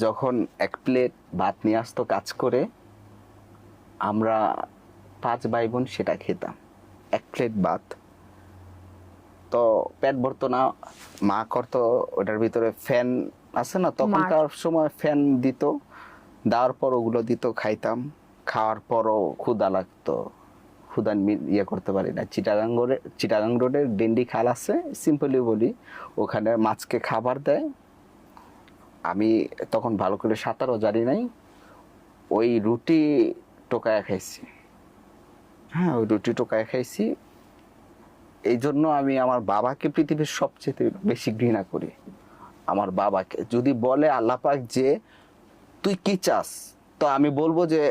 যখন এক প্লেট ভাত নিয়ে আসতো কাজ করে, আমরা 5 ভাই বোন সেটা খেতাম, এক প্লেট ভাত। তো পেট ভরতো না, মা করতো ওটার ভিতরে ফ্যান আছে না, তখনকার সময় ফ্যান দিত, দেওয়ার পর ওগুলো দিত, খাইতাম। খাওয়ার পরও ক্ষুধা লাগতো, ক্ষুধা ইয়ে করতে পারি না। চিটাগাং রোডের ডেন্ডি খাল আছে, সিম্পলি বলি, ওখানে মাছকে খাবার দেয়। আমি তখন ভালো করে সাঁতারও জানি নাই, ওই রুটি টোকায়া খাইছি। হ্যাঁ, ওই রুটি টোকায়া খাইছি। এই জন্য আমি আমার বাবাকে পৃথিবীর সবচেয়ে বেশি ঘৃণা করি। আমার বাবাকে যদি বলে আল্লাহ পাক যে তুই কি চাস, তো আমি বলবো যে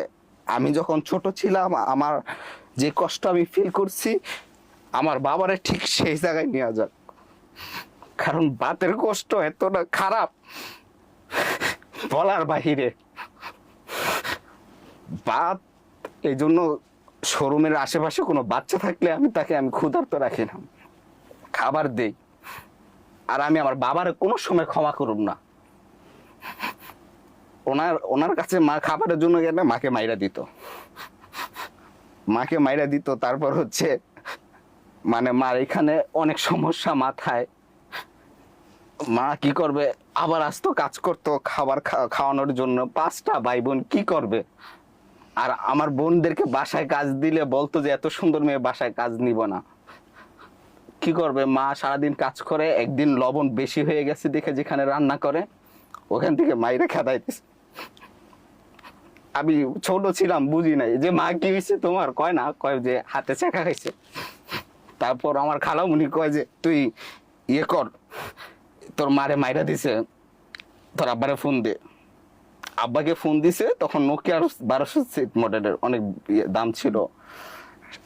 আমি যখন ছোট ছিলাম আমার যে কষ্ট আমি ফিল করছি, আমার বাবারে ঠিক সেই জায়গায় নিয়ে যাক। কারণ বাতের কষ্ট এতটা খারাপ বলার বাহিরে। বাত, এই জন্য শোরুমের আশেপাশে কোনো বাচ্চা থাকলে আমি ক্ষুধার্ত রাখি না, খাবার দেই। আর আমি আমার বাবার কোনো সময় ক্ষমা করব না। ওনার কাছে মা খাবারের জন্য গেলে মাকে মাইরা দিত। তারপর হচ্ছে মানে মার এখানে অনেক সমস্যা মাথায়। মা কি করবে, আবার আসতো কাজ করতো খাবার খাওয়ানোর জন্য। 5টা ভাই বোন কি করবে? আর আমার বোনদেরকে বাসায় কাজ দিলে বলতো যে এত সুন্দর মেয়ে বাসায় কাজ নিব না। কি করবে, মা সারাদিন কাজ করে, একদিন লবণ বেশি হয়ে গেছে দেখে যেখানে রান্না করে ওখান থেকে মাইরে খেদাইতেছে। আমি ছোট ছিলাম, বুঝি নাই যে মা কি হয়েছে তোমার, কয় না, কয় যে হাতে চেকা খাইছে। তারপর আমার খালামুনি কয় যে তুই ইয়ে কর, তোর মারে মাইরা দিছে, তোর আব্বারে ফোন দে। আব্বাকে ফোন দিছে, তখন নোকিয়ার 1200 সিট মডেলের, অনেক দাম ছিল।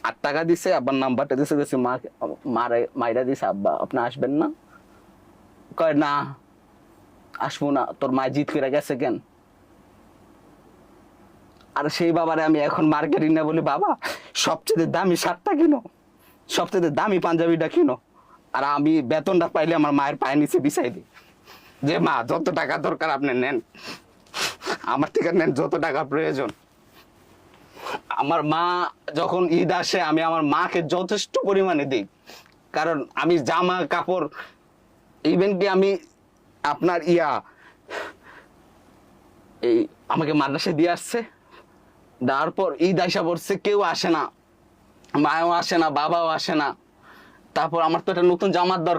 8 টাকা দিছে, আব্বার নাম্বারটা দিছে, গেছে মারে মাইরা দিছে, আব্বা আপনি আসবেন না? কয় না আসবো না, তোর মা জিত করে গেছে কেন? আর সেই বাবারে আমি এখন মার্কেটিং না বলি, বাবা সবচেয়ে দামি শার্টটা কিনো, সবচেয়ে দামি পাঞ্জাবিটা কিনো। আর আমি বেতনটা পাইলে আমার মায়ের পায়ের নিচে বিছাই দিই যে মা যত টাকা দরকার আপনি নেন, আমার থেকে নেন যত টাকা প্রয়োজন। আমার মা যখন ঈদ আসে আমি আমার মাকে যথেষ্ট পরিমাণে দিই, কারণ আমি জামা কাপড়, ইভেন কি আমি আপনার এই আমাকে মাদ্রাসায় দিয়ে আসছে, দেওয়ার পর ঈদ আইসা পড়ছে, কেউ আসে না, মাও আসে না, বাবাও আসে না। তারপর আমার তো একটা নতুন জামার দরকার।